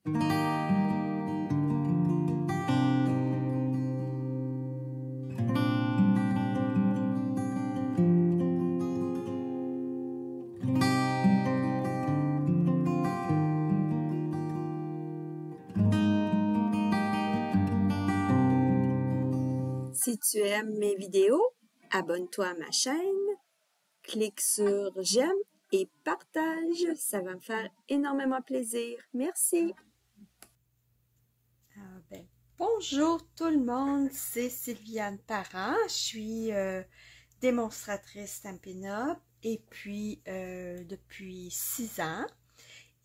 Si tu aimes mes vidéos, abonne-toi à ma chaîne, clique sur j'aime et partage, ça va me faire énormément plaisir. Merci! Bonjour tout le monde, c'est Sylviane Parent, je suis démonstratrice Stampin' Up et puis depuis 6 ans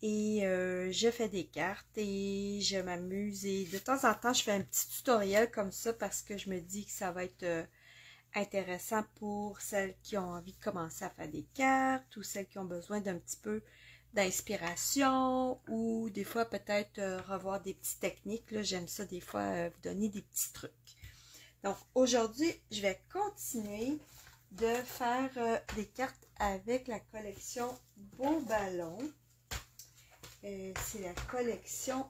et je fais des cartes et je m'amuse et de temps en temps je fais un petit tutoriel comme ça parce que je me dis que ça va être intéressant pour celles qui ont envie de commencer à faire des cartes ou celles qui ont besoin d'un petit peu d'inspiration ou des fois peut-être revoir des petites techniques. Là, j'aime ça des fois vous donner des petits trucs. Donc aujourd'hui, je vais continuer de faire des cartes avec la collection Beau Ballon. C'est la collection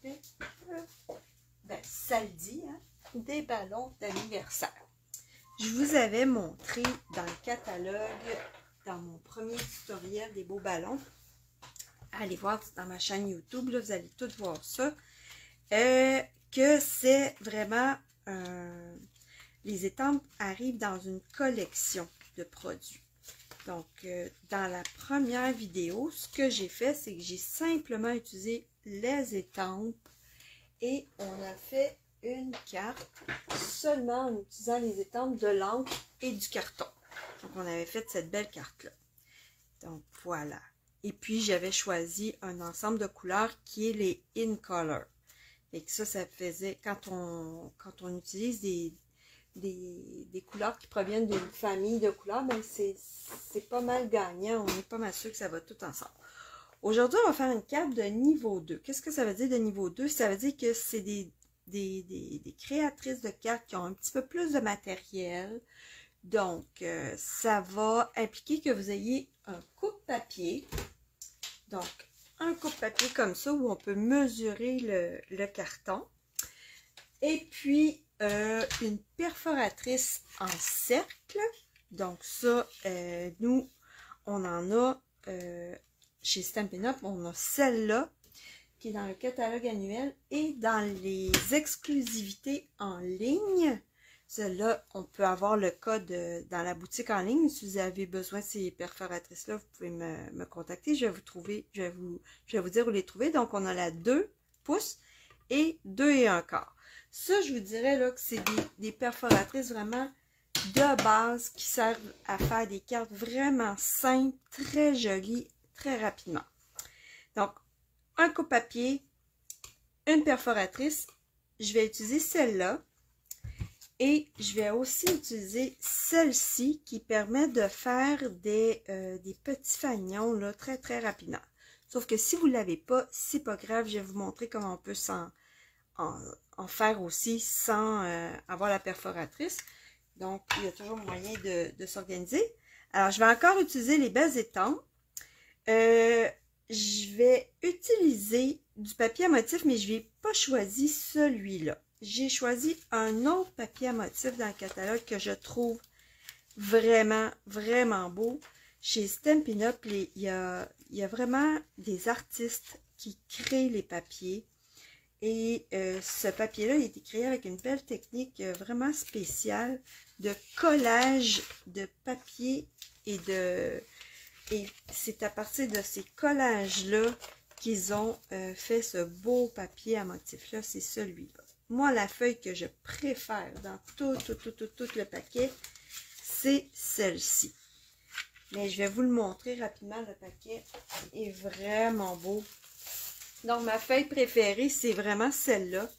avec, ça le dit, hein, des ballons d'anniversaire. Je vous avais montré dans le catalogue, dans mon premier tutoriel des beaux ballons, allez voir dans ma chaîne YouTube, là, vous allez tout voir ça, que c'est vraiment, les étampes arrivent dans une collection de produits. Donc, dans la première vidéo, ce que j'ai fait, c'est que j'ai simplement utilisé les étampes et on a fait une carte seulement en utilisant les étampes de l'encre et du carton. Donc, on avait fait cette belle carte-là. Donc, voilà. Et puis, j'avais choisi un ensemble de couleurs qui est les In Color. Et que ça faisait, quand on utilise des couleurs qui proviennent d'une famille de couleurs, ben c'est pas mal gagnant. On est pas mal sûr que ça va tout ensemble. Aujourd'hui, on va faire une carte de niveau 2. Qu'est-ce que ça veut dire de niveau 2? Ça veut dire que c'est des créatrices de cartes qui ont un petit peu plus de matériel. Donc, ça va impliquer que vous ayez un coupe-papier. Donc, un coupe-papier comme ça où on peut mesurer le carton. Et puis, une perforatrice en cercle. Donc, ça, nous, on en a chez Stampin' Up, on a celle-là qui est dans le catalogue annuel et dans les exclusivités en ligne. Celle-là, on peut avoir le code dans la boutique en ligne. Si vous avez besoin de ces perforatrices-là, vous pouvez me contacter. Je vais vous dire où les trouver. Donc, on a la 2 pouces et 2 et 1/4. Ça, je vous dirais là que c'est des perforatrices vraiment de base qui servent à faire des cartes vraiment simples, très jolies, très rapidement. Donc, un coupe-papier, une perforatrice. Je vais utiliser celle-là. Et je vais aussi utiliser celle-ci qui permet de faire des petits fanions là, très très rapidement. Sauf que si vous ne l'avez pas, c'est pas grave, je vais vous montrer comment on peut en faire aussi sans avoir la perforatrice. Donc, il y a toujours moyen de s'organiser. Alors, je vais encore utiliser les belles étampes. Je vais utiliser du papier à motif, mais je n'ai pas choisi celui-là. J'ai choisi un autre papier à motif dans le catalogue que je trouve vraiment, vraiment beau. Chez Stampin' Up, il y a vraiment des artistes qui créent les papiers. Et ce papier-là, il a été créé avec une belle technique vraiment spéciale de collage de papier et c'est à partir de ces collages-là qu'ils ont fait ce beau papier à motif-là. C'est celui-là. Moi, la feuille que je préfère dans tout le paquet, c'est celle-ci. Mais je vais vous le montrer rapidement. Le paquet est vraiment beau. Donc, ma feuille préférée, c'est vraiment celle-là.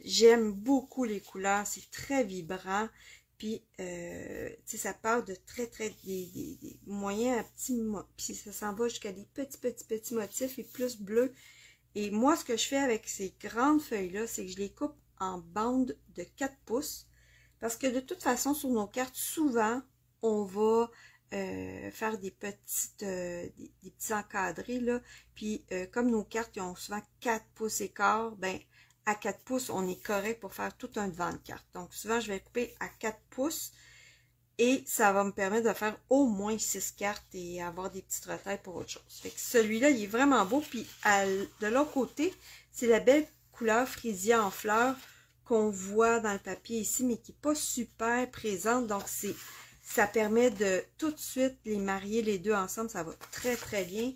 J'aime beaucoup les couleurs. C'est très vibrant. Puis, ça part de des moyens à petits, puis ça s'en va jusqu'à des petits motifs et plus bleus. Et moi, ce que je fais avec ces grandes feuilles-là, c'est que je les coupe en bandes de 4 pouces. Parce que de toute façon, sur nos cartes, souvent, on va faire des petits encadrés, là. Puis, comme nos cartes, ils ont souvent 4 pouces et quart, ben, à 4 pouces, on est correct pour faire tout un devant de carte. Donc, souvent, je vais couper à 4 pouces et ça va me permettre de faire au moins 6 cartes et avoir des petites retailles pour autre chose. Fait que celui-là, il est vraiment beau. Puis, de l'autre côté, c'est la belle couleur frisia en fleurs qu'on voit dans le papier ici, mais qui n'est pas super présente. Donc, ça permet de tout de suite les marier les deux ensemble. Ça va très, très bien.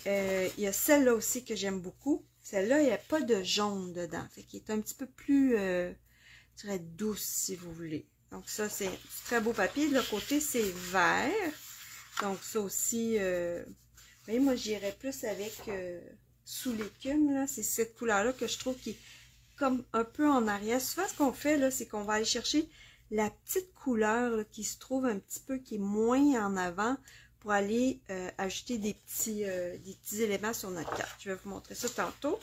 Il y a celle-là aussi que j'aime beaucoup. Celle-là, il n'y a pas de jaune dedans. Fait qu'il est un petit peu plus, je dirais, douce, si vous voulez. Donc, ça, c'est très beau papier. De l'autre côté, c'est vert. Donc, ça aussi, voyez, moi, j'irais plus avec sous l'écume, là. C'est cette couleur-là que je trouve qui est comme un peu en arrière. Souvent, ce qu'on fait, là, c'est qu'on va aller chercher la petite couleur là, qui se trouve un petit peu, qui est moins en avant, pour aller ajouter des petits éléments sur notre carte. Je vais vous montrer ça tantôt.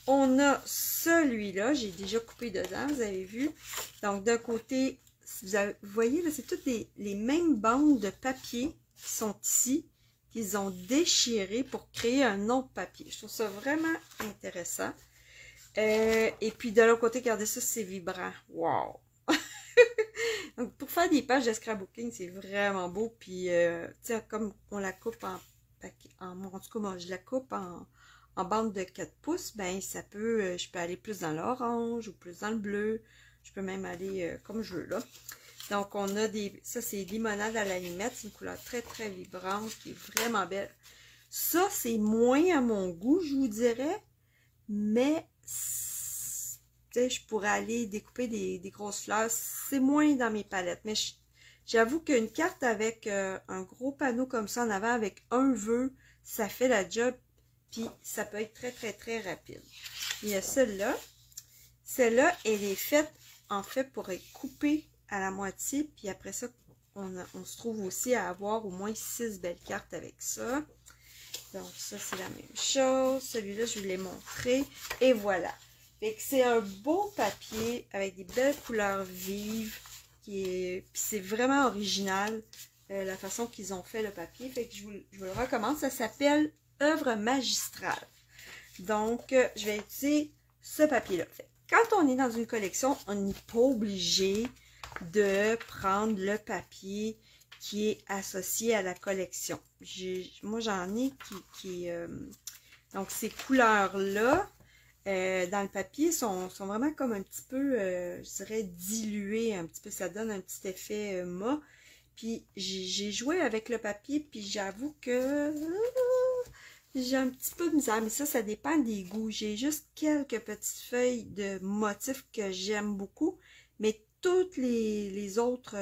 On a celui-là, j'ai déjà coupé dedans, vous avez vu. Donc, d'un côté, vous voyez, là, c'est toutes les mêmes bandes de papier qui sont ici, qu'ils ont déchiré pour créer un autre papier. Je trouve ça vraiment intéressant. Et puis, de l'autre côté, regardez ça, c'est vibrant. Wow! Donc, pour faire des pages de scrapbooking, c'est vraiment beau. Puis, tiens, comme on la coupe en paquet, en tout cas, moi, je la coupe en bande de 4 pouces, ben, ça peut, je peux aller plus dans l'orange ou plus dans le bleu. Je peux même aller comme je veux, là. Donc, on a ça, c'est limonade à l'allumette. C'est une couleur très, très vibrante, qui est vraiment belle. Ça, c'est moins à mon goût, je vous dirais. Mais, je pourrais aller découper des grosses fleurs. C'est moins dans mes palettes. Mais j'avoue qu'une carte avec un gros panneau comme ça en avant, avec un vœu, ça fait la job. Puis, ça peut être très, très, très rapide. Il y a celle-là. Celle-là, elle est faite, en fait, pour être coupée à la moitié. Puis après ça, on se trouve aussi à avoir au moins 6 belles cartes avec ça. Donc, ça, c'est la même chose. Celui-là, je vous l'ai montré. Et voilà. Fait que c'est un beau papier avec des belles couleurs vives. Puis c'est vraiment original, la façon qu'ils ont fait le papier. Fait que je vous le recommande. Ça s'appelle Œuvre magistrale. Donc, je vais utiliser ce papier-là. Quand on est dans une collection, on n'est pas obligé de prendre le papier qui est associé à la collection. Moi, j'en ai donc, ces couleurs-là, dans le papier, sont vraiment comme un petit peu, je dirais, diluées un petit peu. Ça donne un petit effet mat. Puis, j'ai joué avec le papier, puis j'avoue que j'ai un petit peu de misère. Mais ça dépend des goûts. J'ai juste quelques petites feuilles de motifs que j'aime beaucoup. Mais toutes les autres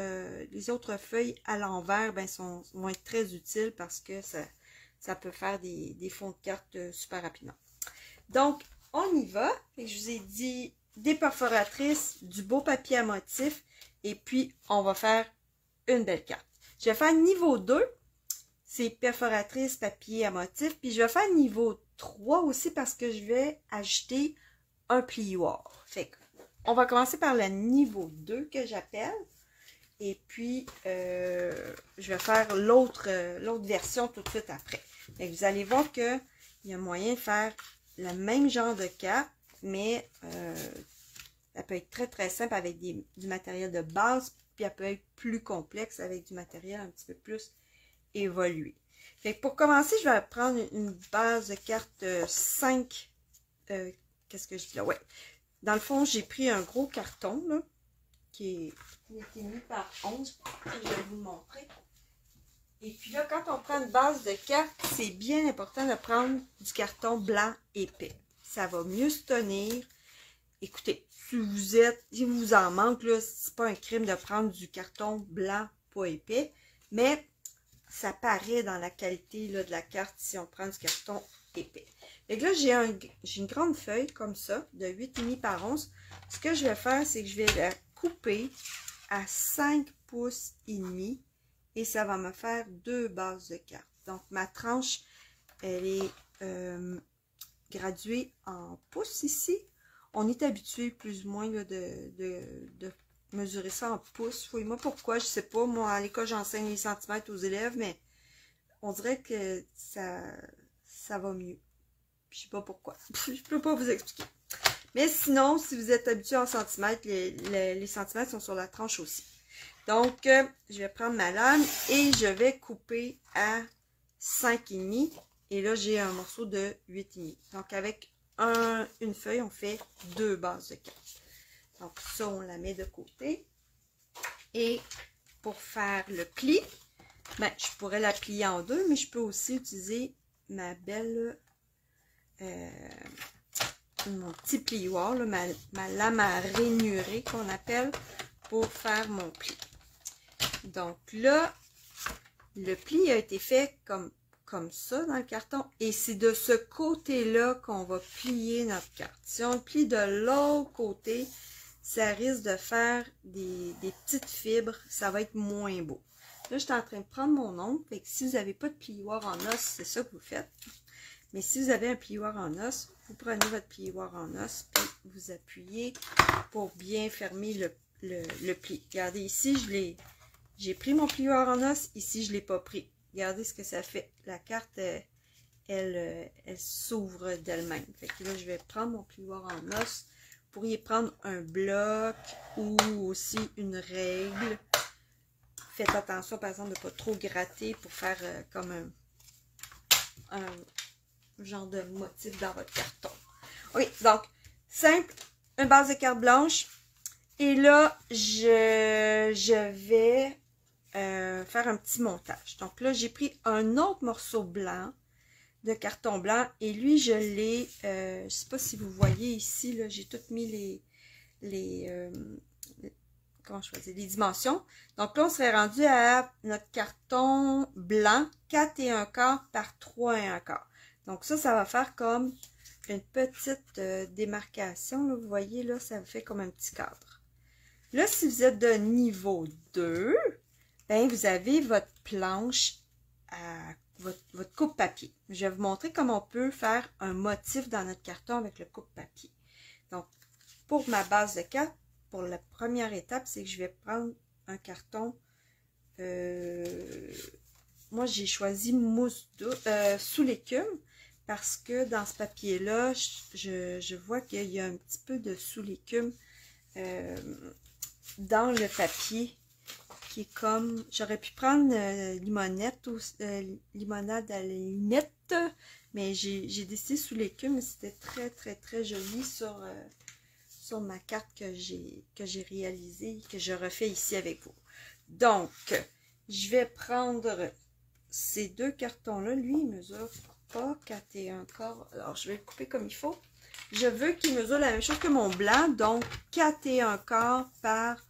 feuilles à l'envers vont être très utiles parce que ça peut faire des fonds de cartes super rapidement. Donc, on y va. Je vous ai dit des perforatrices, du beau papier à motifs et puis on va faire une belle carte. Je vais faire niveau 2, c'est perforatrice, papier à motifs, puis je vais faire niveau 3 aussi parce que je vais ajouter un plioir. Fait que on va commencer par le niveau 2 que j'appelle. Et puis, je vais faire l'autre version tout de suite après. Donc, vous allez voir qu'il y a moyen de faire le même genre de carte, mais elle peut être très, très simple avec du matériel de base, puis elle peut être plus complexe avec du matériel un petit peu plus évolué. Fait que pour commencer, je vais prendre une base de carte 5. Qu'est-ce que je dis là? Ouais. Dans le fond, j'ai pris un gros carton, là, qui était mis par 11. Je vais vous le montrer. Et puis là, quand on prend une base de carte, c'est bien important de prendre du carton blanc épais. Ça va mieux se tenir. Écoutez, si vous en manque, là, c'est pas un crime de prendre du carton blanc pas épais, mais ça paraît dans la qualité là, de la carte si on prend du carton épais. Et là, j'ai une grande feuille comme ça, de 8,5 par 11. Ce que je vais faire, c'est que je vais la couper à 5 pouces et demi. Et ça va me faire 2 bases de cartes. Donc, ma tranche, elle est graduée en pouces ici. On est habitué plus ou moins là, de mesurer ça en pouces. Fouille-moi pourquoi, je sais pas. Moi, à l'école, j'enseigne les centimètres aux élèves, mais on dirait que ça va mieux. Je sais pas pourquoi. Je peux pas vous expliquer. Mais sinon, si vous êtes habitué en centimètres, les centimètres sont sur la tranche aussi. Donc, je vais prendre ma lame et je vais couper à 5,5. Et là, j'ai un morceau de 8,5. Donc, avec une feuille, on fait 2 bases de 4. Donc, ça, on la met de côté. Et pour faire le pli, ben, je pourrais la plier en deux, mais je peux aussi utiliser ma belle... mon petit plioir, là, ma lame à ranurer qu'on appelle, pour faire mon pli. Donc là, le pli a été fait comme ça dans le carton, et c'est de ce côté-là qu'on va plier notre carte. Si on le plie de l'autre côté, ça risque de faire des petites fibres, ça va être moins beau. Là, je suis en train de prendre mon ongle, fait que si vous n'avez pas de plioir en os, c'est ça que vous faites. Mais si vous avez un plioir en os, vous prenez votre plioir en os, puis vous appuyez pour bien fermer le pli. Regardez, ici, j'ai pris mon plioir en os, ici, je ne l'ai pas pris. Regardez ce que ça fait. La carte, elle s'ouvre d'elle-même. Fait que là, je vais prendre mon plioir en os. Vous pourriez prendre un bloc ou aussi une règle. Faites attention, par exemple, de ne pas trop gratter pour faire comme un genre de motif dans votre carton. Oui, donc, simple, une base de carte blanche. Et là, je vais faire un petit montage. Donc là, j'ai pris un autre morceau blanc de carton blanc et lui, je l'ai, je ne sais pas si vous voyez ici, là, j'ai tout mis comment je faisais, les dimensions. Donc là, on serait rendu à notre carton blanc 4,25 par 3,25. Donc ça va faire comme une petite démarcation. Là, vous voyez, là, ça fait comme un petit cadre. Là, si vous êtes de niveau 2, ben, vous avez votre planche à votre coupe-papier. Je vais vous montrer comment on peut faire un motif dans notre carton avec le coupe-papier. Donc, pour ma base de 4, pour la première étape, c'est que je vais prendre un carton. Moi, j'ai choisi mousse sous l'écume parce que dans ce papier-là, je vois qu'il y a un petit peu de sous l'écume dans le papier qui est comme... J'aurais pu prendre limonette ou limonade à la limette, mais j'ai décidé sous l'écume. C'était très, très, très joli sur ma carte que j'ai réalisée, que je refais ici avec vous. Donc, je vais prendre ces deux cartons-là. Lui, il mesure pas 4,25. Alors, je vais le couper comme il faut. Je veux qu'il mesure la même chose que mon blanc, donc 4,25 par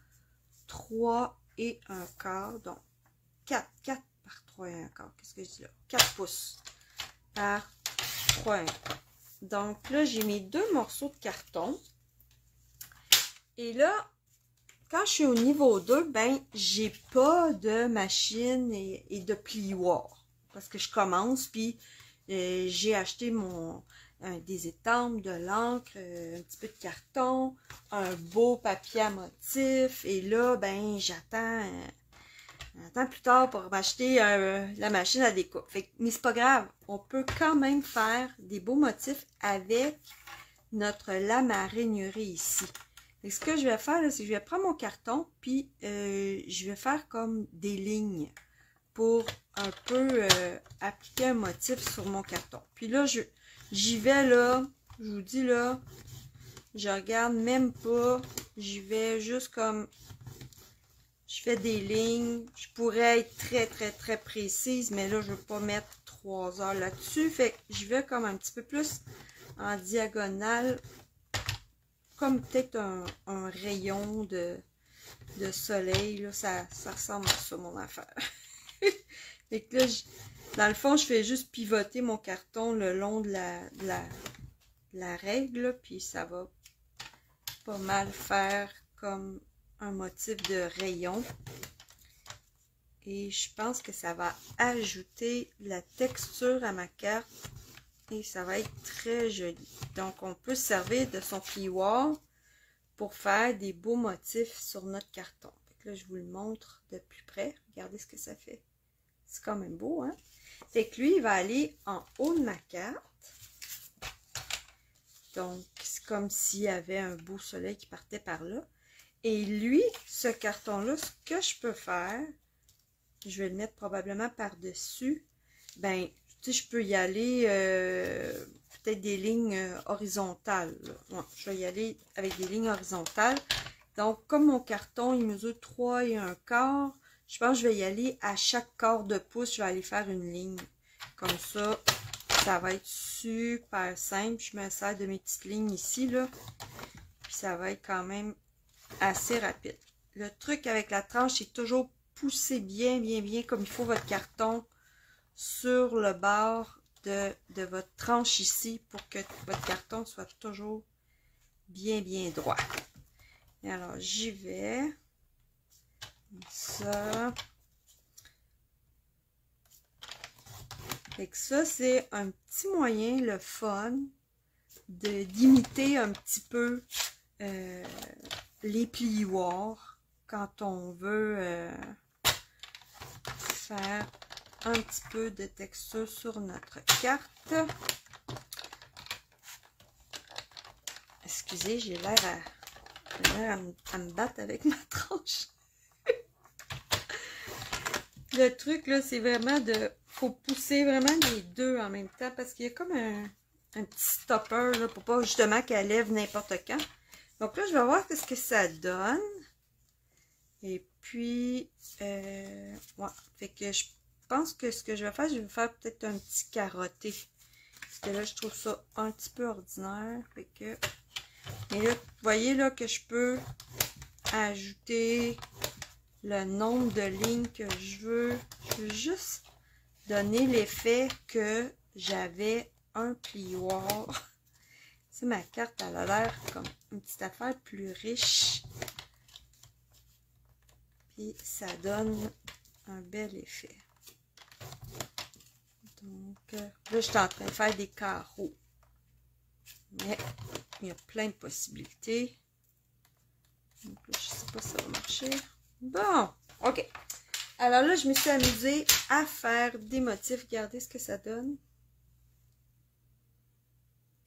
3,25. Donc, 4 par 3,25. Qu'est-ce que je dis là? 4 pouces par 3,25. Donc là, j'ai mis deux morceaux de carton. Et là, quand je suis au niveau 2, ben, j'ai pas de machine et de plioir. Parce que je commence, puis j'ai acheté des étampes, de l'encre, un petit peu de carton, un beau papier à motif. Et là, ben, j'attends plus tard pour m'acheter la machine à découpe. Mais c'est pas grave, on peut quand même faire des beaux motifs avec notre lame à ranurer ici. Et ce que je vais faire, c'est que je vais prendre mon carton, puis je vais faire comme des lignes pour un peu appliquer un motif sur mon carton. Puis là, j'y vais là, je vous dis là, je regarde même pas, j'y vais juste comme, je fais des lignes. Je pourrais être très, très, très précise, mais là, je veux pas mettre 3 heures là-dessus. Fait que j'y vais comme un petit peu plus en diagonale, comme peut-être un rayon de soleil, là, ça ressemble à ça, mon affaire. Fait que là, dans le fond, je fais juste pivoter mon carton le long de la règle, là, puis ça va pas mal faire comme un motif de rayon. Et je pense que ça va ajouter la texture à ma carte. Et ça va être très joli. Donc, on peut se servir de son plioir pour faire des beaux motifs sur notre carton. Fait que là, je vous le montre de plus près. Regardez ce que ça fait. C'est quand même beau, hein? Fait que lui, il va aller en haut de ma carte. Donc, c'est comme s'il y avait un beau soleil qui partait par là. Et lui, ce carton-là, ce que je peux faire, je vais le mettre probablement par-dessus. Ben, tu sais, je peux y aller peut-être des lignes horizontales. Ouais, je vais y aller avec des lignes horizontales. Donc, comme mon carton, il mesure 3 1/4, je pense que je vais y aller à chaque quart de pouce, je vais aller faire une ligne. Comme ça, ça va être super simple. Je me sers de mes petites lignes ici, là. Puis ça va être quand même assez rapide. Le truc avec la tranche, c'est toujours pousser bien comme il faut votre carton sur le bord de votre tranche ici pour que votre carton soit toujours bien droit. Et alors, j'y vais. Comme ça. Fait que ça, c'est un petit moyen, le fun, d'imiter un petit peu les plioirs quand on veut faire un petit peu de texture sur notre carte. Excusez, j'ai l'air à me battre avec ma tranche. Le truc, là, c'est vraiment faut pousser vraiment les deux en même temps parce qu'il y a comme un petit stopper, là, pour pas justement qu'elle lève n'importe quand. Donc là, je vais voir ce que ça donne. Et puis, ouais, fait que je pense que ce que je vais faire peut-être un petit carotté. Parce que là, je trouve ça un petit peu ordinaire. Fait que, mais là, vous voyez là que je peux ajouter le nombre de lignes que je veux. Je veux juste donner l'effet que j'avais un plioir. C'est ma carte, elle a l'air comme une petite affaire plus riche. Puis ça donne un bel effet. Donc là, je suis en train de faire des carreaux. Mais il y a plein de possibilités. Donc là, je ne sais pas si ça va marcher. Bon, ok. Alors là, je me suis amusée à faire des motifs. Regardez ce que ça donne.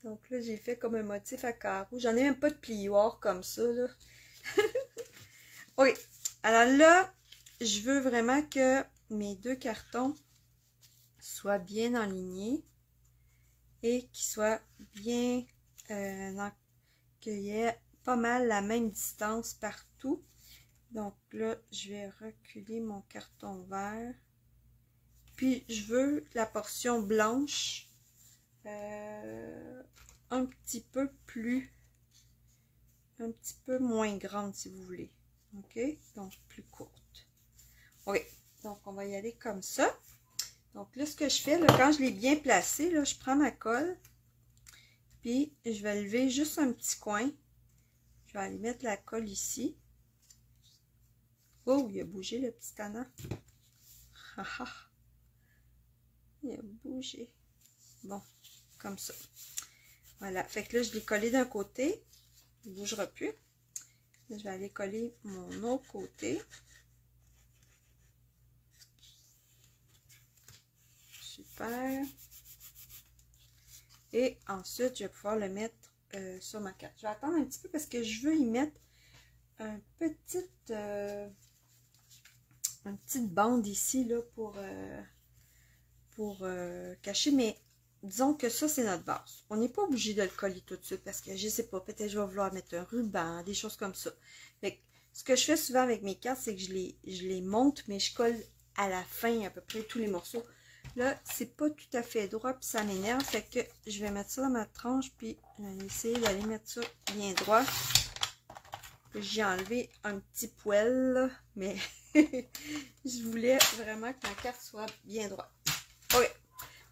Donc là, j'ai fait comme un motif à carreaux. J'en ai même pas de plioir comme ça, là. Ok. Alors là, je veux vraiment que mes deux cartons soient bien alignés et qu'ils soient bien... qu'il y ait pas mal la même distance partout. Donc là, je vais reculer mon carton vert. Puis, je veux la portion blanche un petit peu moins grande, si vous voulez. OK? Donc, plus courte. OK. Donc, on va y aller comme ça. Donc, là, ce que je fais, là, quand je l'ai bien placé, là, je prends ma colle. Puis, je vais lever juste un petit coin. Je vais aller mettre la colle ici. Oh, il a bougé le petit tannant. Il a bougé. Bon, comme ça. Voilà. Fait que là, je l'ai collé d'un côté. Il ne bougera plus. Là, je vais aller coller mon autre côté. Super. Et ensuite, je vais pouvoir le mettre sur ma carte. Je vais attendre un petit peu parce que je veux y mettre une petite bande ici là, pour cacher. Mais disons que ça, c'est notre base. On n'est pas obligé de le coller tout de suite parce que je sais pas, peut-être je vais vouloir mettre un ruban, des choses comme ça. Fait que, ce que je fais souvent avec mes cartes, c'est que je les monte, mais je colle à la fin à peu près tous les morceaux. Là, c'est pas tout à fait droit, puis ça m'énerve. Fait que je vais mettre ça dans ma tranche, puis je vais essayer d'aller mettre ça bien droit. J'ai enlevé un petit poil, là, mais je voulais vraiment que ma carte soit bien droite. OK.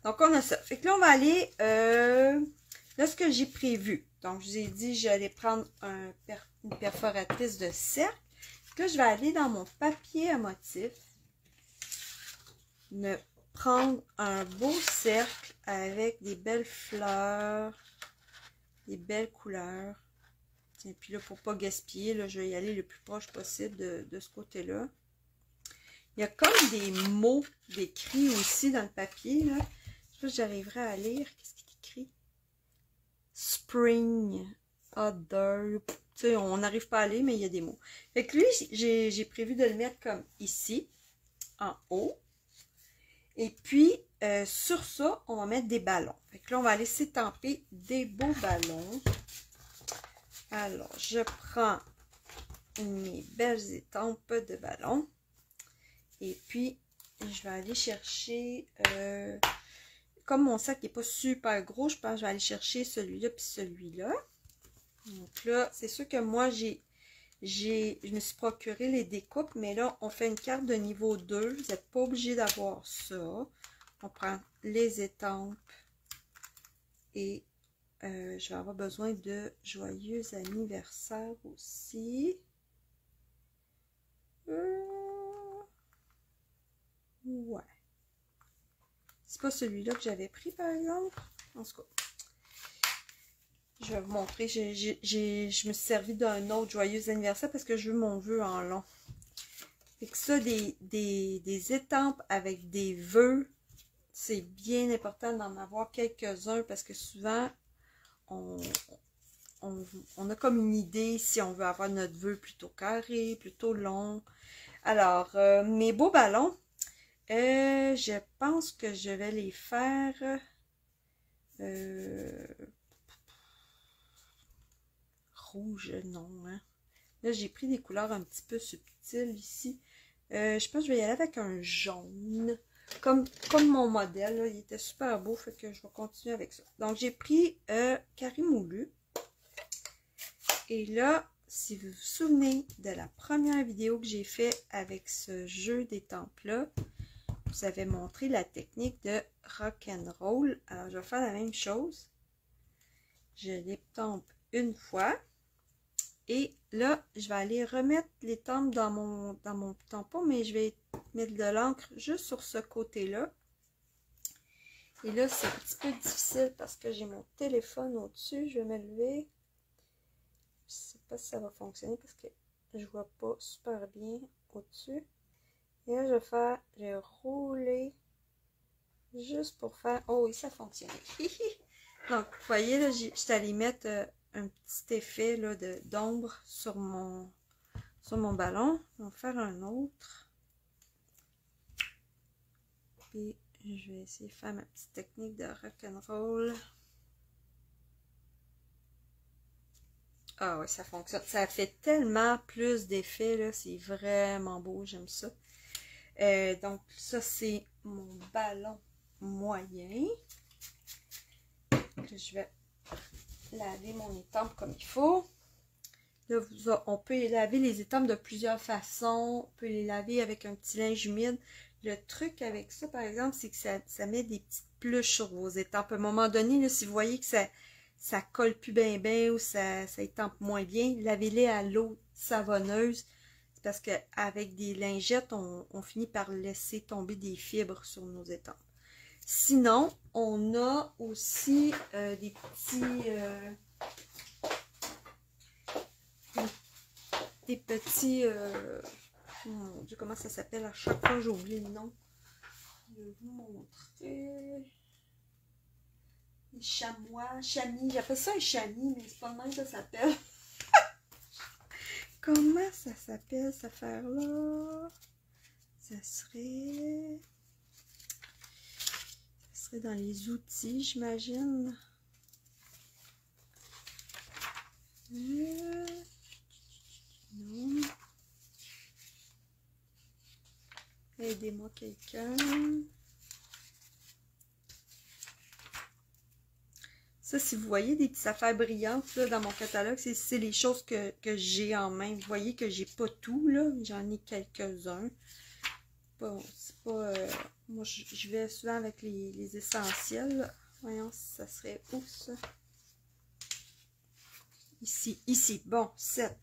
Donc, on a ça. Fait que là, on va aller là, ce que j'ai prévu. Donc, je vous ai dit, j'allais prendre une perforatrice de cercle. Là, je vais aller dans mon papier à motif. Me prendre un beau cercle avec des belles fleurs, des belles couleurs. Et puis là, pour pas gaspiller, là, je vais y aller le plus proche possible de ce côté-là. Il y a comme des mots décrits aussi dans le papier, là. Je sais pas si j'arriverai à lire. Qu'est-ce qu'il écrit? Spring, other. Tu sais, on n'arrive pas à lire, mais il y a des mots. Fait que lui, j'ai prévu de le mettre comme ici, en haut. Et puis, sur ça, on va mettre des ballons. Fait que là, on va aller s'étamper des beaux ballons. Alors, je prends mes belles étampes de ballons. Et puis, je vais aller chercher... comme mon sac n'est pas super gros, je pense que je vais aller chercher celui-là puis celui-là. Donc là, c'est sûr que moi, je me suis procuré les découpes, mais là, on fait une carte de niveau 2. Vous n'êtes pas obligé d'avoir ça. On prend les étampes et je vais avoir besoin de joyeux anniversaire aussi. Ouais. C'est pas celui-là que j'avais pris, par exemple. En tout cas, je vais vous montrer. Je me suis servi d'un autre joyeux anniversaire parce que je veux mon vœu en long. Fait que ça, des étampes avec des vœux, c'est bien important d'en avoir quelques-uns parce que souvent, on a comme une idée si on veut avoir notre vœu plutôt carré, plutôt long. Alors, mes beaux ballons, je pense que je vais les faire rouge, non, hein. Là, j'ai pris des couleurs un petit peu subtiles ici. Je pense que je vais y aller avec un jaune. Comme mon modèle, là, il était super beau, fait que je vais continuer avec ça. Donc, j'ai pris carré moulu. Et là, si vous vous souvenez de la première vidéo que j'ai fait avec ce jeu d'étampes-là, vous avez montré la technique de rock'n'roll. Alors, je vais faire la même chose. Je l'étampe une fois. Et là, je vais aller remettre l'étampe dans mon tampon, mais je vais mettre de l'encre juste sur ce côté-là. Et là, c'est un petit peu difficile parce que j'ai mon téléphone au-dessus. Je vais me lever. Je sais pas si ça va fonctionner parce que je vois pas super bien au-dessus. Et là, je vais rouler juste pour faire... Oh oui, ça fonctionne. Donc, vous voyez, là, je suis allée mettre un petit effet là, d'ombre sur mon ballon. On va faire un autre. Puis, je vais essayer de faire ma petite technique de rock'n'roll. Ah oui, ça fonctionne. Ça fait tellement plus d'effets, là. C'est vraiment beau, j'aime ça. Donc, ça, c'est mon ballon moyen. Là, je vais laver mon étampe comme il faut. Là, on peut laver les étampes de plusieurs façons. On peut les laver avec un petit linge humide. Le truc avec ça, par exemple, c'est que ça met des petites pluches sur vos étampes. À un moment donné, là, si vous voyez que ça colle plus bien ou ça étampe moins bien, lavez-les à l'eau savonneuse. C'est parce qu'avec des lingettes, on finit par laisser tomber des fibres sur nos étampes. Sinon, on a aussi des petits... oh mon Dieu, comment ça s'appelle? À chaque fois, j'ai oublié le nom. Je vais vous montrer... Les chamois, chamis. J'appelle ça un chamis, mais c'est pas le même que ça s'appelle. Comment ça s'appelle, cette affaire-là? Ça serait dans les outils, j'imagine. Non. Aidez-moi quelqu'un. Ça, si vous voyez des petites affaires brillantes là, dans mon catalogue, c'est les choses que j'ai en main. Vous voyez que j'ai pas tout, là. J'en ai quelques-uns. Bon, c'est pas... moi, je vais souvent avec les essentiels. Voyons si ça serait où, ça? Ici. Bon, 7.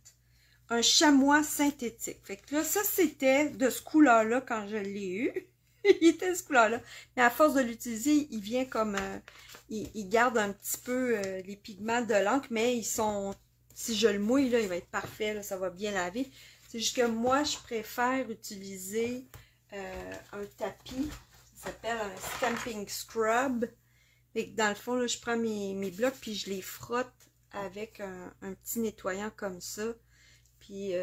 Un chamois synthétique. Fait que là, ça, c'était de ce couleur-là quand je l'ai eu. Il était de ce couleur-là. Mais à force de l'utiliser, il vient comme... il garde un petit peu les pigments de l'encre, mais ils sont si je le mouille, là, il va être parfait, là, ça va bien laver. C'est juste que moi, je préfère utiliser un tapis. Ça s'appelle un Stamping Scrub. Et dans le fond, là, je prends mes blocs puis je les frotte avec un petit nettoyant comme ça. Puis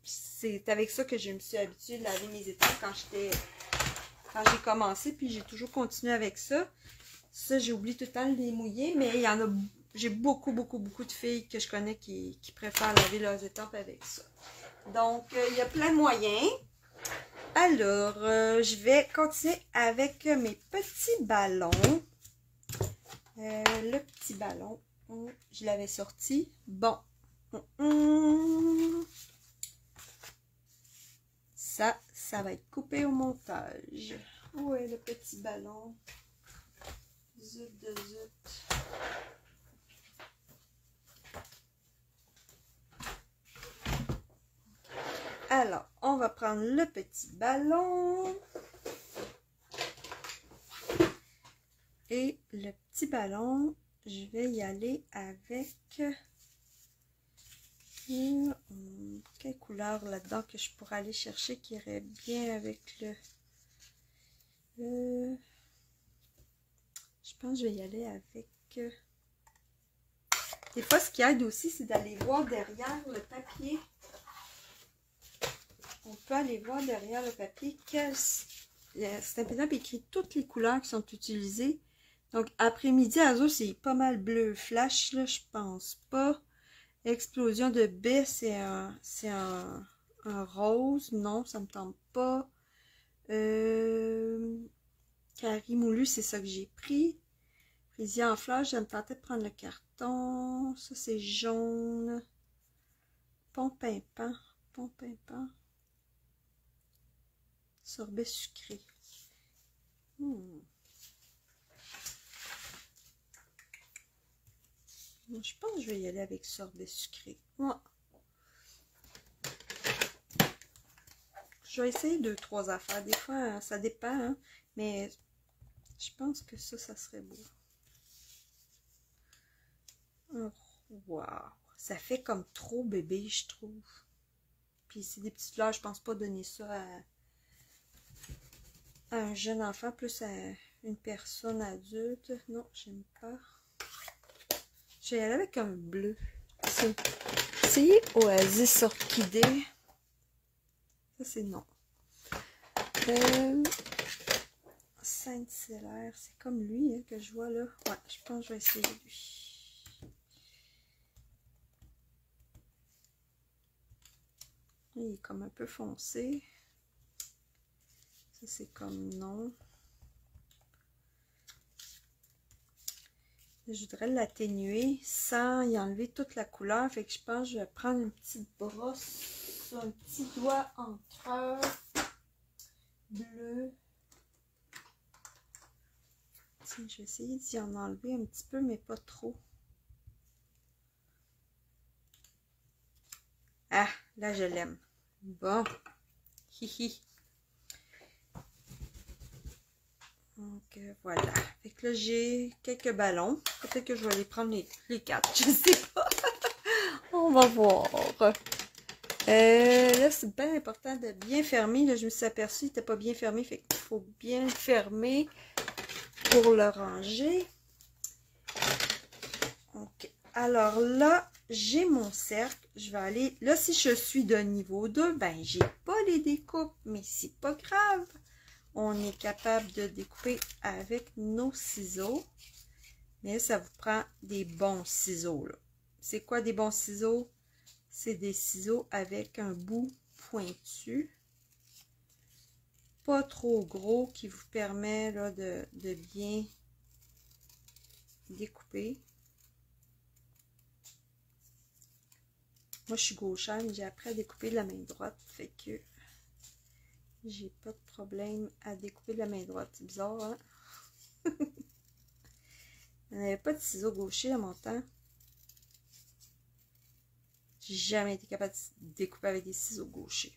c'est avec ça que je me suis habituée de laver mes étangs quand j'ai commencé. Puis j'ai toujours continué avec ça. Ça, j'ai oublié tout le temps de les mouiller, mais il y en a, j'ai beaucoup de filles que je connais qui préfèrent laver leurs étampes avec ça. Donc, il y a plein de moyens. Alors, je vais continuer avec mes petits ballons. Le petit ballon, je l'avais sorti. Bon. Ça va être coupé au montage. Où est le petit ballon? Zut de zut. Alors, on va prendre le petit ballon. Et le petit ballon, je vais y aller avec... quelle couleur là-dedans que je pourrais aller chercher qui irait bien avec le... je pense que je vais y aller avec... Des fois, ce qui aide aussi, c'est d'aller voir derrière le papier. On peut aller voir derrière le papier Stampin' Up écrit toutes les couleurs qui sont utilisées. Donc, après-midi, azur, c'est pas mal bleu. Flash, là, je pense pas. Explosion de baie, c'est un rose. Non, ça me tente pas. Carré moulu, c'est ça que j'ai pris. Fraisier en fleurs, je me tentais de prendre le carton. Ça, c'est jaune. Pont-pimpant. Sorbet sucré. Je pense que je vais y aller avec sorbet sucré. Ouais. Je vais essayer 2-3 affaires. Des fois, ça dépend, hein, mais je pense que ça serait beau. Oh, wow! Ça fait comme trop bébé, je trouve. Puis c'est des petites fleurs, je pense pas donner ça à un jeune enfant, plus à une personne adulte. Non, j'aime pas. Je vais y aller avec un bleu. C'est Oasis Orchidée. Ça, c'est non. Saint-Hilaire, c'est comme lui hein, que je vois là. Ouais, je pense que je vais essayer lui. Il est comme un peu foncé. Ça, c'est comme non. Je voudrais l'atténuer sans y enlever toute la couleur. Fait que je pense que je vais prendre une petite brosse, un petit doigt en creux bleu. Tiens, je vais essayer d'y en enlever un petit peu, mais pas trop. Ah, là je l'aime. Bon. Hihi. Donc voilà. Fait que là j'ai quelques ballons. Peut-être que je vais aller prendre les 4. Je sais pas. On va voir. Là c'est bien important de bien fermer. Là je me suis aperçue qu'il n'était pas bien fermé. Fait qu'il faut bien le fermer pour le ranger. Ok. Alors là j'ai mon cercle. Je vais aller. Là si je suis de niveau 2, ben j'ai pas les découpes. Mais c'est pas grave. On est capable de découper avec nos ciseaux. Mais ça vous prend des bons ciseaux. C'est quoi des bons ciseaux? C'est des ciseaux avec un bout pointu. Pas trop gros qui vous permet là, de bien découper. Moi, je suis gauchère, mais j'ai appris à découper de la main droite. Fait que j'ai pas de problème à découper de la main droite. C'est bizarre, hein? Il n'y avait pas de ciseaux gauchers à mon temps. J'ai jamais été capable de découper avec des ciseaux gauchers.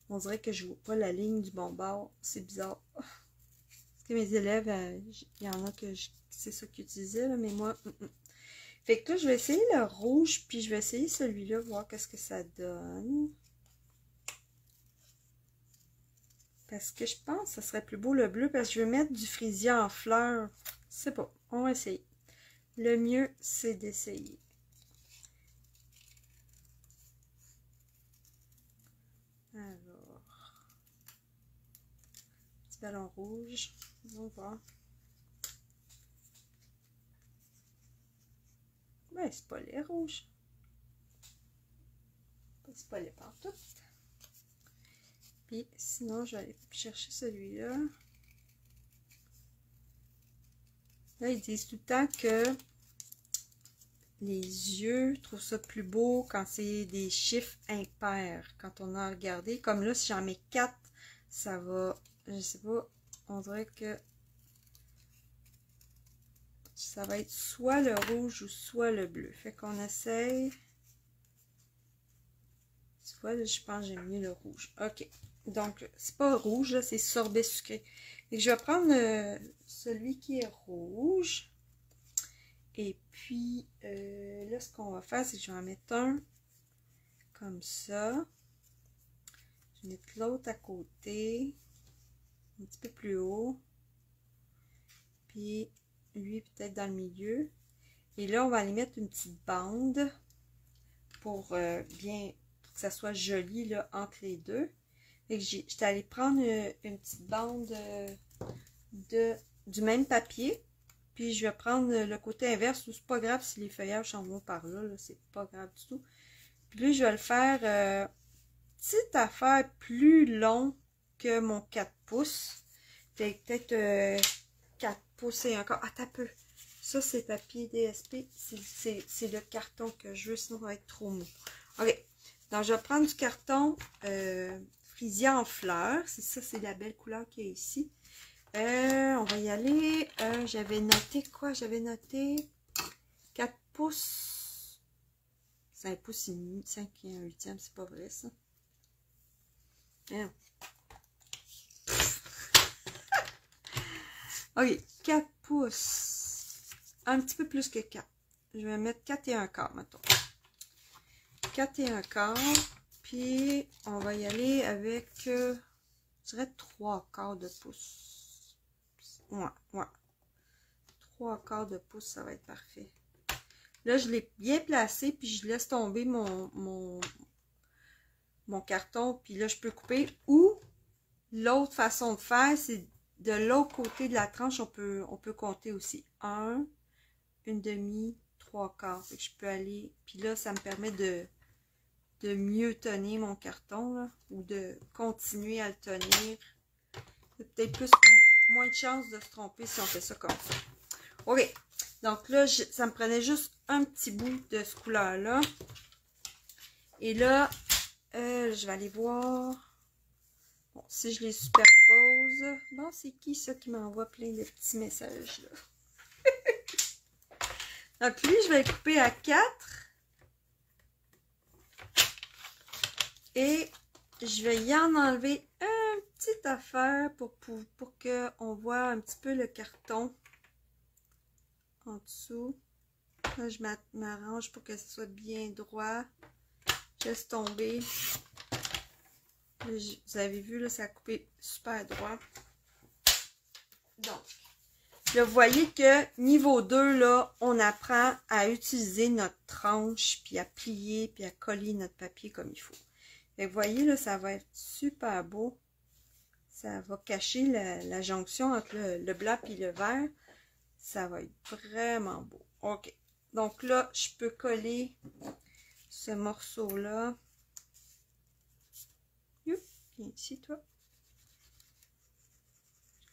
On dirait que je vois pas la ligne du bon bord. C'est bizarre. Parce que mes élèves, il y en a que c'est ça qu'ils utilisaient, là, mais moi, Fait que là, je vais essayer le rouge, puis je vais essayer celui-là, voir qu'est-ce que ça donne. Parce que je pense que ça serait plus beau le bleu, parce que je vais mettre du frisia en fleurs. Je sais pas, on va essayer. Le mieux, c'est d'essayer. Alors, petit ballon rouge, on va voir. Ben, c'est pas les rouges. C'est pas les partout. Puis sinon, je vais aller chercher celui-là. Là, ils disent tout le temps que les yeux trouvent ça plus beau quand c'est des chiffres impairs. Quand on a regardé, comme là, si j'en mets 4, ça va, je sais pas, on dirait que ça va être soit le rouge ou soit le bleu. Fait qu'on essaye. Tu vois, là, je pense que j'aime mieux le rouge. OK. Donc, c'est pas rouge, là, c'est sorbet sucré. Et je vais prendre celui qui est rouge. Et puis, là, ce qu'on va faire, c'est que je vais en mettre un comme ça. Je vais mettre l'autre à côté, un petit peu plus haut. Puis, lui, peut-être dans le milieu. Et là, on va aller mettre une petite bande pour bien, pour que ça soit joli là, entre les deux. Fait que j'étais allée prendre une petite bande du même papier. Puis je vais prendre le côté inverse. C'est pas grave si les feuillages s'en vont par là. C'est pas grave du tout. Puis lui, je vais le faire petite affaire plus long que mon 4 pouces. Fait que peut-être 4 pouces et encore. Ah, t'as peu. Ça, c'est papier DSP. C'est le carton que je veux, sinon ça va être trop mou. OK. Donc, je vais prendre du carton frisia en fleurs. C'est ça, c'est la belle couleur qu'il y a ici. On va y aller. J'avais noté quoi? J'avais noté 4 pouces. 5 pouces et demi. 5 et 1/8, c'est pas vrai ça. OK, 4 pouces. Un petit peu plus que 4. Je vais mettre 4 et 1/4, mettons. 4 et 1/4. Puis, on va y aller avec, je dirais 3/4 de pouce. Ouais. 3/4 de pouce, ça va être parfait. Là, je l'ai bien placé, puis je laisse tomber mon carton, puis là, je peux couper. Ou, l'autre façon de faire, c'est de l'autre côté de la tranche, on peut compter aussi. 1, 1/2, 3/4. Fait que je peux aller, puis là, ça me permet de mieux tenir mon carton, là, ou de continuer à le tenir. Peut-être plus moins de chances de se tromper si on fait ça comme ça. OK. Donc là, ça me prenait juste un petit bout de ce couleur-là. Et là, je vais aller voir. Bon, si je les superpose. Bon, c'est qui ça qui m'envoie plein de petits messages là? Donc lui, je vais le couper à 4. Et je vais y en enlever une petite affaire pour qu'on voit un petit peu le carton en dessous. Là, je m'arrange pour que ce soit bien droit. Je laisse tomber. Là, vous avez vu, là, ça a coupé super droit. Donc, là, vous voyez que niveau 2, là, on apprend à utiliser notre tranche, puis à plier, puis à coller notre papier comme il faut. Fait que vous voyez, là, ça va être super beau. Ça va cacher la jonction entre le blanc et le vert. Ça va être vraiment beau. OK. Donc là, je peux coller ce morceau-là. Viens ici, toi.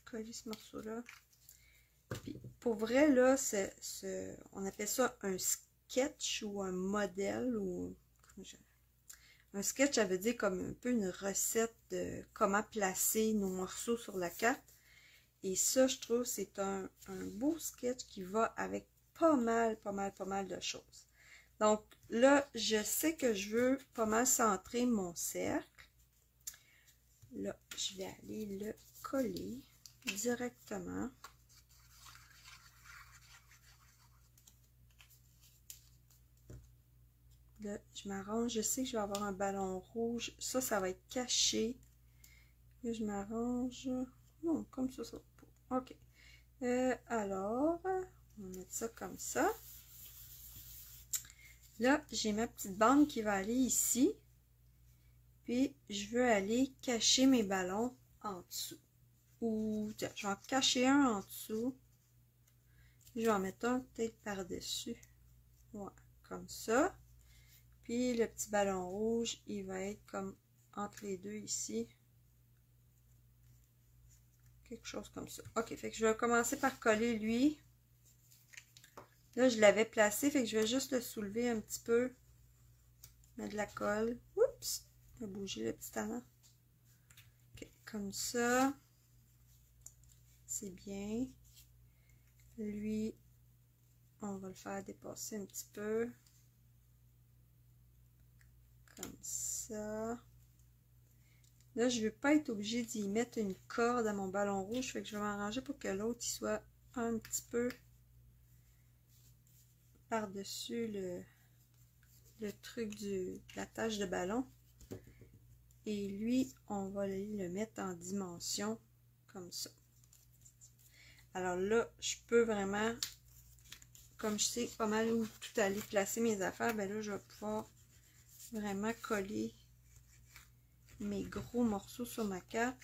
Coller ce morceau-là. Puis, pour vrai, là, on appelle ça un sketch ou un modèle. Ou un sketch, ça veut dire comme un peu une recette de comment placer nos morceaux sur la carte. Et ça, je trouve, c'est un beau sketch qui va avec pas mal de choses. Donc là, je sais que je veux pas mal centrer mon cercle. Là, je vais aller le coller directement. là, je m'arrange. Je sais que je vais avoir un ballon rouge. Ça va être caché. Là, je m'arrange. Non, comme ça. OK. Alors, on va mettre ça comme ça. Là, j'ai ma petite bande qui va aller ici. Puis, je veux aller cacher mes ballons en dessous. Ou, tiens, je vais en cacher un en dessous. Je vais en mettre un peut-être par-dessus. Ouais, comme ça. Puis, le petit ballon rouge, il va être comme entre les deux ici. Quelque chose comme ça. OK, fait que je vais commencer par coller lui. Là, je l'avais placé, fait que je vais juste le soulever un petit peu. Mettre de la colle. Oups! Il a bougé le petit talon. OK, comme ça. C'est bien. Lui, on va le faire dépasser un petit peu. Comme ça. Là, je ne veux pas être obligée d'y mettre une corde à mon ballon rouge. Fait que je vais m'arranger pour que l'autre il soit un petit peu par-dessus le truc de la tâche de ballon. Et lui, on va le mettre en dimension comme ça. Alors là, je peux vraiment, comme je sais pas mal où tout aller placer mes affaires, ben là, je vais pouvoir vraiment coller mes gros morceaux sur ma carte.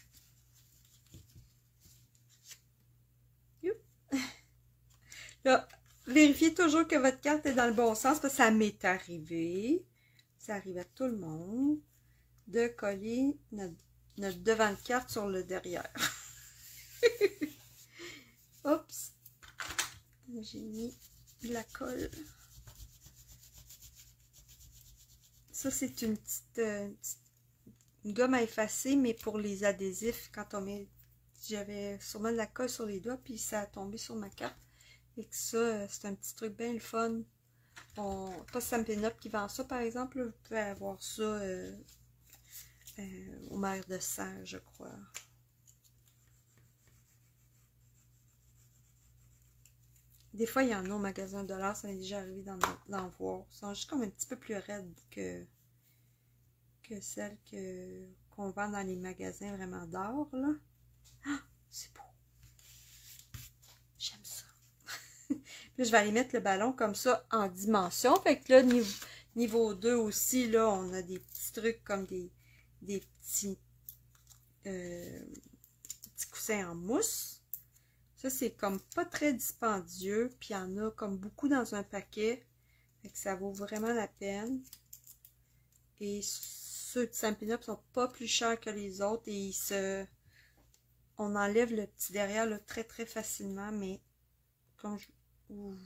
Youp. Là, vérifiez toujours que votre carte est dans le bon sens, parce que ça m'est arrivé. Ça arrive à tout le monde de coller notre devant de carte sur le derrière. Oups! J'ai mis de la colle. Ça, c'est une petite gomme à effacer, mais pour les adhésifs, quand on met... J'avais sûrement de la colle sur les doigts, puis ça a tombé sur ma carte. Et que ça, c'est un petit truc bien le fun. Pas Stampin' Up qui vend ça, par exemple. Là, vous pouvez avoir ça au Maire de Serre, je crois. Des fois, il y en a au magasin de dollars, ça m'est déjà arrivé d'en voir. Ils sont juste comme un petit peu plus raides que celles qu'on vend dans les magasins vraiment d'or, là. Ah, c'est beau. J'aime ça. Puis je vais aller mettre le ballon comme ça en dimension. Fait que là, niveau 2 aussi, là, on a des petits trucs comme des petits coussins en mousse. Ça, c'est comme pas très dispendieux. Puis il y en a comme beaucoup dans un paquet. Fait que ça vaut vraiment la peine. Et ceux de Stampin' Up sont pas plus chers que les autres. Et on enlève le petit derrière là, très très facilement. Mais quand vous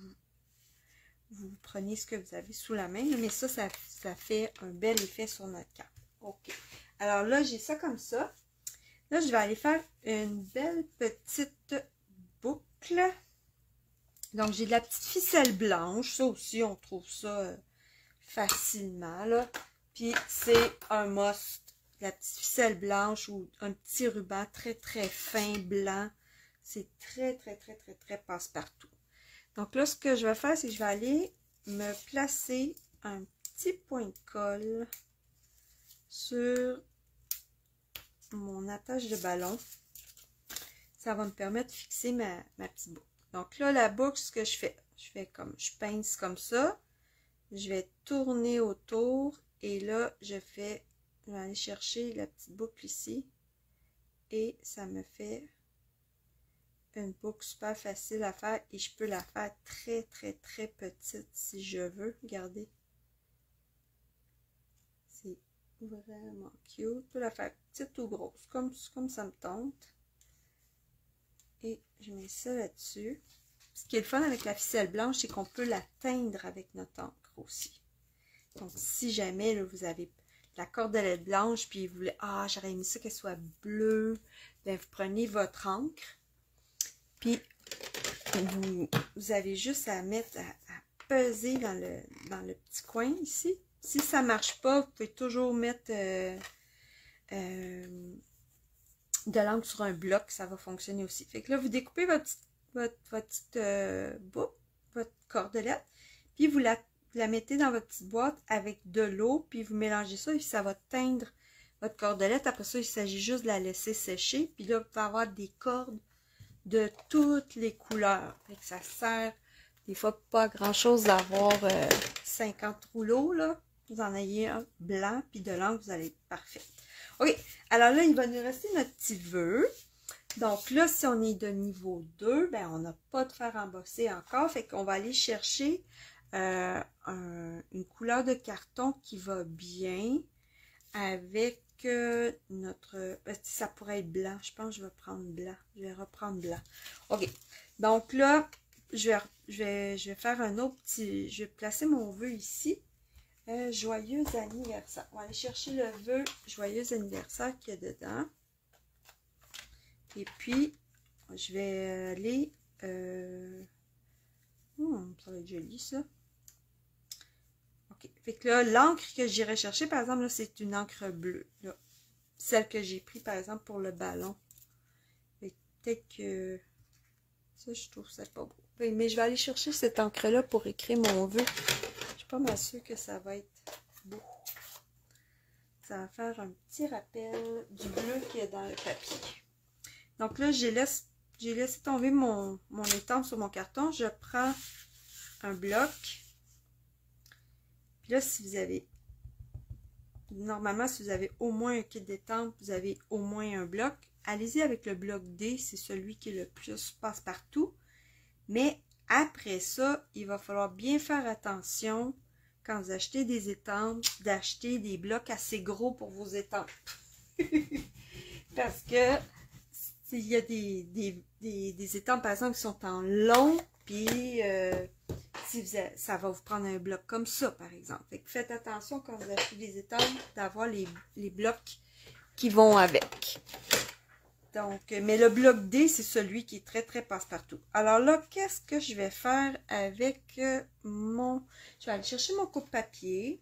prenez ce que vous avez sous la main. Mais ça fait un bel effet sur notre carte. OK. Alors là, j'ai ça comme ça. Là, je vais aller faire une belle petite boucle. Donc, j'ai de la petite ficelle blanche. Ça aussi, on trouve ça facilement, là. Puis, c'est un must. La petite ficelle blanche ou un petit ruban très, très fin blanc. C'est très, très, très, très, très passe-partout. Donc là, ce que je vais faire, c'est que je vais aller me placer un petit point de colle sur mon attache de ballon. Ça va me permettre de fixer ma petite boucle. Donc là, la boucle, ce que je fais comme, je pince comme ça. Je vais tourner autour et là, je vais aller chercher la petite boucle ici. Et ça me fait une boucle super facile à faire et je peux la faire très, très, très petite si je veux. Regardez. C'est vraiment cute. Je peux la faire petite ou grosse, comme ça me tente. Et je mets ça là-dessus. Ce qui est le fun avec la ficelle blanche, c'est qu'on peut la teindre avec notre encre aussi. Donc, si jamais là, vous avez la cordelette blanche, puis vous voulez, ah, j'aurais aimé ça qu'elle soit bleue, bien, vous prenez votre encre, puis vous avez juste à mettre, à peser dans le petit coin ici. Si ça ne marche pas, vous pouvez toujours mettre de l'encre sur un bloc, ça va fonctionner aussi. Fait que là, vous découpez votre petite boucle, votre cordelette, puis vous la vous la mettez dans votre petite boîte avec de l'eau, puis vous mélangez ça et ça va teindre votre cordelette. Après ça, il s'agit juste de la laisser sécher. Puis là, vous pouvez avoir des cordes de toutes les couleurs. Fait que ça sert des fois pas à grand chose d'avoir 50 rouleaux, là. Vous en ayez un blanc, puis de l'encre, vous allez être parfait. OK, alors là, il va nous rester notre petit vœu. Donc là, si on est de niveau 2, ben on n'a pas de fer embossé encore. Fait qu'on va aller chercher une couleur de carton qui va bien avec notre... Ça pourrait être blanc. Je pense que je vais prendre blanc. Je vais reprendre blanc. OK. Donc là, je vais faire un autre petit... Je vais placer mon vœu ici. Joyeux anniversaire. On va aller chercher le vœu joyeux anniversaire qu'il y a dedans. Et puis, je vais aller... ça va être joli, ça. OK. Fait que là, l'encre que j'irai chercher, par exemple, là, c'est une encre bleue. Là. Celle que j'ai pris, par exemple, pour le ballon. Fait que peut-être que... Ça, je trouve ça pas beau. Mais je vais aller chercher cette encre-là pour écrire mon vœu. Je suis pas mal sûre que ça va être beau. Ça va faire un petit rappel du bleu qu'il y a dans le papier. Donc là, j'ai laissé tomber mon étampe sur mon carton. Je prends un bloc. Puis là, si vous avez... Normalement, si vous avez au moins un kit d'étampe, vous avez au moins un bloc. Allez-y avec le bloc D, c'est celui qui est le plus passe-partout. Mais après ça, il va falloir bien faire attention quand vous achetez des étampes, d'acheter des blocs assez gros pour vos étampes. Parce que il y a des étampes, par exemple, qui sont en long, puis ça va vous prendre un bloc comme ça, par exemple. Fait que faites attention quand vous achetez des étampes, d'avoir les blocs qui vont avec. Donc, mais le bloc D, c'est celui qui est très, très passe-partout. Alors là, qu'est-ce que je vais faire avec mon... Je vais aller chercher mon coupe-papier.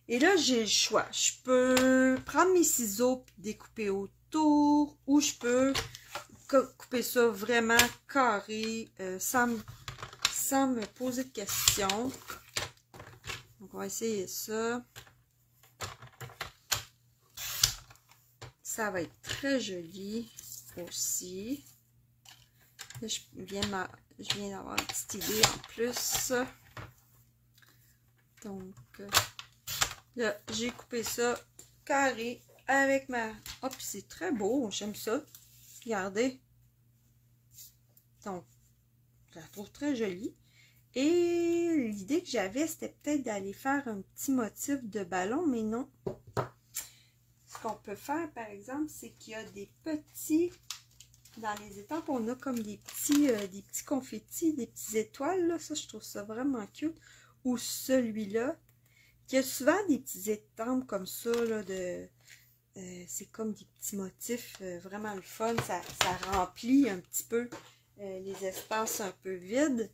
Et là, j'ai le choix. Je peux prendre mes ciseaux et découper autour, ou je peux couper ça vraiment carré, sans me poser de questions. Donc, on va essayer ça. Ça va être très joli aussi. Là, je viens d'avoir une petite idée en plus. Donc, là, j'ai coupé ça carré avec ma... Oh, puis c'est très beau, j'aime ça. Regardez. Donc, je la trouve très jolie. Et l'idée que j'avais, c'était peut-être d'aller faire un petit motif de ballon, mais non. Ce qu'on peut faire, par exemple, c'est qu'il y a des petits... Dans les étampes, on a comme des petits confettis, des petites étoiles. Là. Ça, je trouve ça vraiment cute. Ou celui-là, qui a souvent des petites étampes comme ça, là, c'est comme des petits motifs vraiment le fun. Ça remplit un petit peu les espaces un peu vides.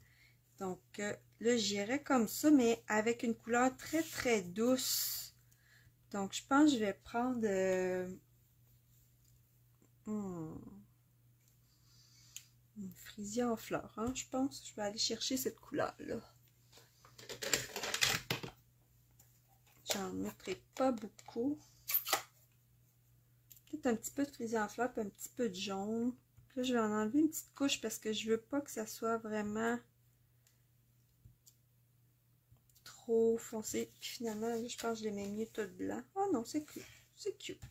Donc, là, j'irais comme ça, mais avec une couleur très, très douce. Donc, je pense que je vais prendre... une frisée en fleurs, hein, je pense. Je vais aller chercher cette couleur-là. J'en mettrai pas beaucoup. Peut-être un petit peu de frisée en fleurs, puis un petit peu de jaune. Là, je vais en enlever une petite couche parce que je veux pas que ça soit vraiment trop foncé. Puis finalement, là, je pense que je les mets mieux tout blanc. Oh non, c'est cute. C'est cute.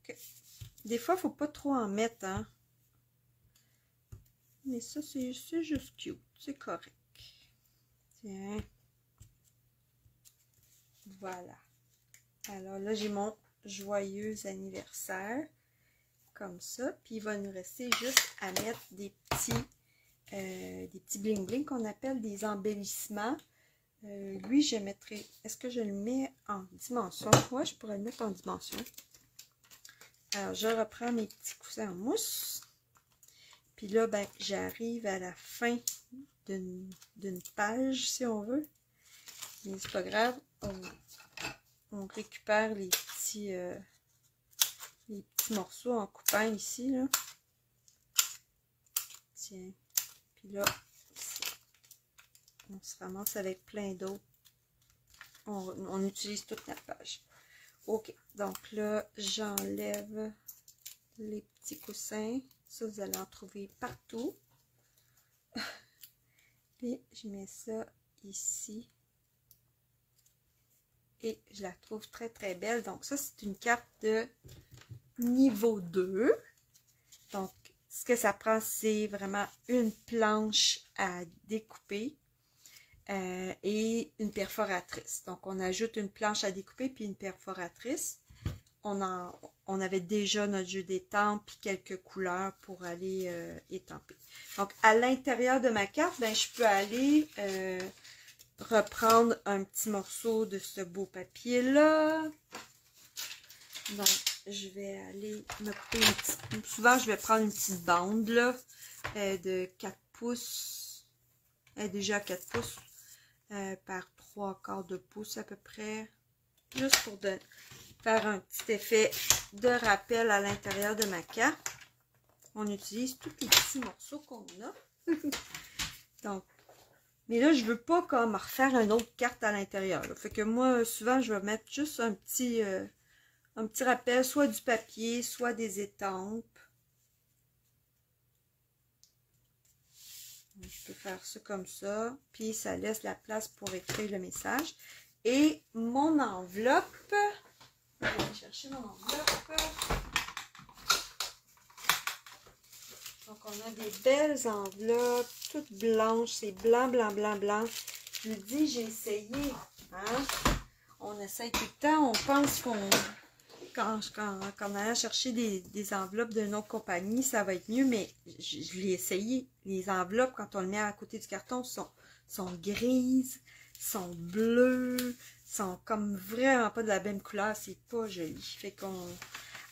Okay. Des fois, il ne faut pas trop en mettre, hein. Mais ça, c'est juste cute. C'est correct. Tiens. Voilà. Alors là, j'ai mon joyeux anniversaire. Comme ça. Puis il va nous rester juste à mettre des petits bling bling qu'on appelle des embellissements. Lui, je mettrai... Est-ce que je le mets en dimension? Ouais, je pourrais le mettre en dimension. Alors, je reprends mes petits coussins en mousse. Puis là, ben, j'arrive à la fin d'une page, si on veut. Mais c'est pas grave. On récupère les petits morceaux en coupant ici, là. Tiens. Puis là, on se ramasse avec plein d'autres. On utilise toute la page. Ok, donc là, j'enlève les petits coussins. Ça, vous allez en trouver partout. Puis, je mets ça ici. Et je la trouve très, très belle. Donc, ça, c'est une carte de niveau 2. Donc, ce que ça prend, c'est vraiment une planche à découper et une perforatrice. Donc, on ajoute une planche à découper puis une perforatrice. On avait déjà notre jeu d'étampe puis quelques couleurs pour aller étamper. Donc, à l'intérieur de ma carte, ben, je peux aller reprendre un petit morceau de ce beau papier-là. Donc, je vais aller me couper une petite... Souvent, je vais prendre une petite bande là, de 4 pouces. Elle est déjà 4 pouces par 3/4 de pouce à peu près. Juste pour faire un petit effet de rappel à l'intérieur de ma carte. On utilise tous les petits morceaux qu'on a. Donc, mais là, je veux pas comme refaire une autre carte à l'intérieur. Fait que moi, souvent, je vais mettre juste un petit rappel, soit du papier, soit des étampes. Je peux faire ça comme ça. Puis, ça laisse la place pour écrire le message. Et mon enveloppe... Je vais aller chercher mon enveloppe. Donc, on a des belles enveloppes, toutes blanches. C'est blanc, blanc, blanc, blanc. Je vous dis, j'ai essayé. Hein? On essaye tout le temps. On pense qu'on... Quand on allait chercher des enveloppes d'une autre compagnie, ça va être mieux. Mais je l'ai essayé. Les enveloppes, quand on le met à côté du carton, sont grises, sont bleues, sont comme vraiment pas de la même couleur. C'est pas joli. Fait qu'on...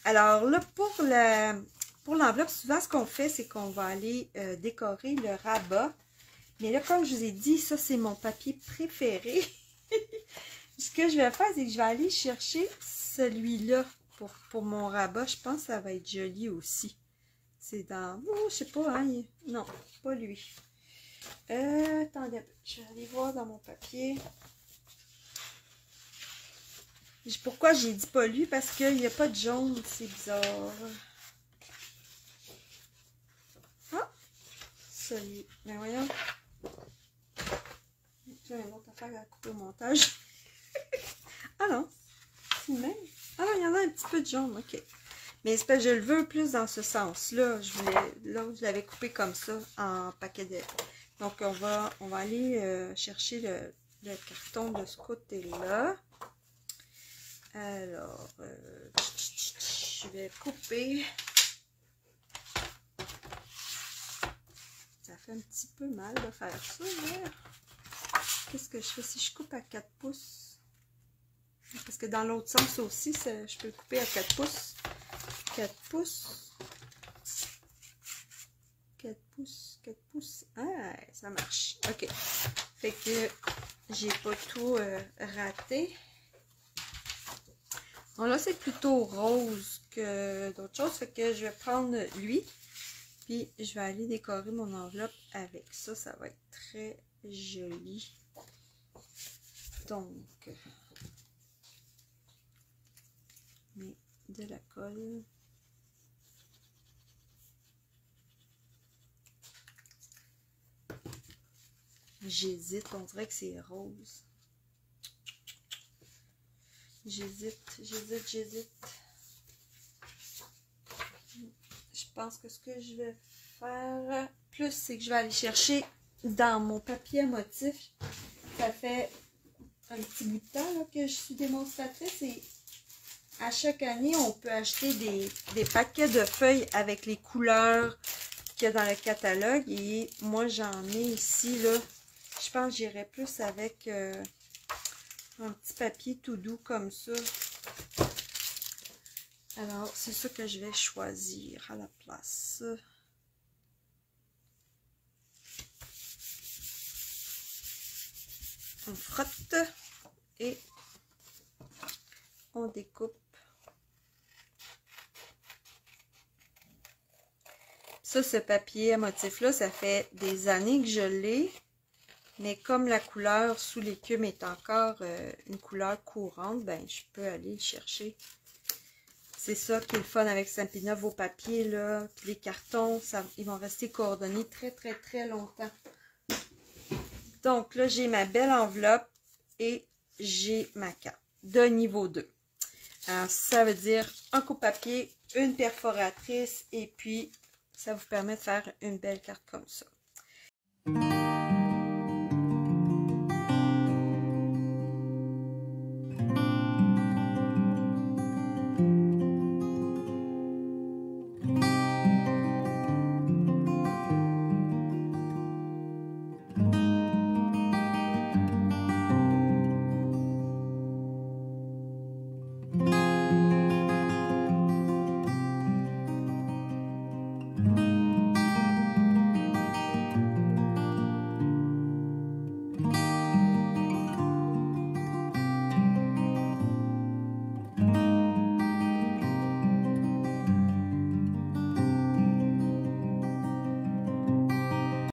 Alors là, pour l'enveloppe, souvent, ce qu'on fait, c'est qu'on va aller décorer le rabat. Mais là, comme je vous ai dit, ça, c'est mon papier préféré. Ce que je vais faire, c'est que je vais aller chercher celui-là pour mon rabat. Je pense que ça va être joli aussi. C'est dans... Oh, je sais pas, hein? Non, pas lui. Attendez un peu. Je vais aller voir dans mon papier. Pourquoi j'ai dit pas lui? Parce qu'il n'y a pas de jaune. C'est bizarre. Ah! Celui. Ben voyons. J'ai une autre affaire à couper au montage. Ah non. C'est même. Ah non, il y en a un petit peu de jaune. OK. Mais c'est parce que je le veux plus dans ce sens-là. Là, je l'avais coupé comme ça en paquet de... Donc, on va aller chercher le carton de ce côté-là. Alors, je vais couper. Ça fait un petit peu mal de faire ça, mais qu'est-ce que je fais si je coupe à 4 pouces? Parce que dans l'autre sens aussi, je peux le couper à 4 pouces. 4 pouces. 4 pouces, 4 pouces. Ah, ça marche. OK. Fait que j'ai pas tout raté. Bon, là, c'est plutôt rose que d'autres choses. Fait que je vais prendre lui. Puis, je vais aller décorer mon enveloppe avec ça. Ça va être très joli. Donc, mais de la colle. J'hésite. On dirait que c'est rose. J'hésite. Je pense que ce que je vais faire plus, c'est que je vais aller chercher dans mon papier à motif. Ça fait un petit bout de temps là, que je suis démonstratrice et à chaque année, on peut acheter des paquets de feuilles avec les couleurs qu'il y a dans le catalogue. Et moi, j'en ai ici, là. Je pense que j'irai plus avec un petit papier tout doux comme ça. Alors, c'est ça que je vais choisir à la place. On frotte et on découpe. Ça, ce papier à motif-là, ça fait des années que je l'ai. Mais comme la couleur sous l'écume est encore une couleur courante, ben je peux aller le chercher. C'est ça qui est le fun avec Stampin' Up, vos papiers, là, puis les cartons, ils vont rester coordonnés très, très, très longtemps. Donc là, j'ai ma belle enveloppe et j'ai ma carte de niveau 2. Alors, ça veut dire un coupe-papier, une perforatrice et puis ça vous permet de faire une belle carte comme ça.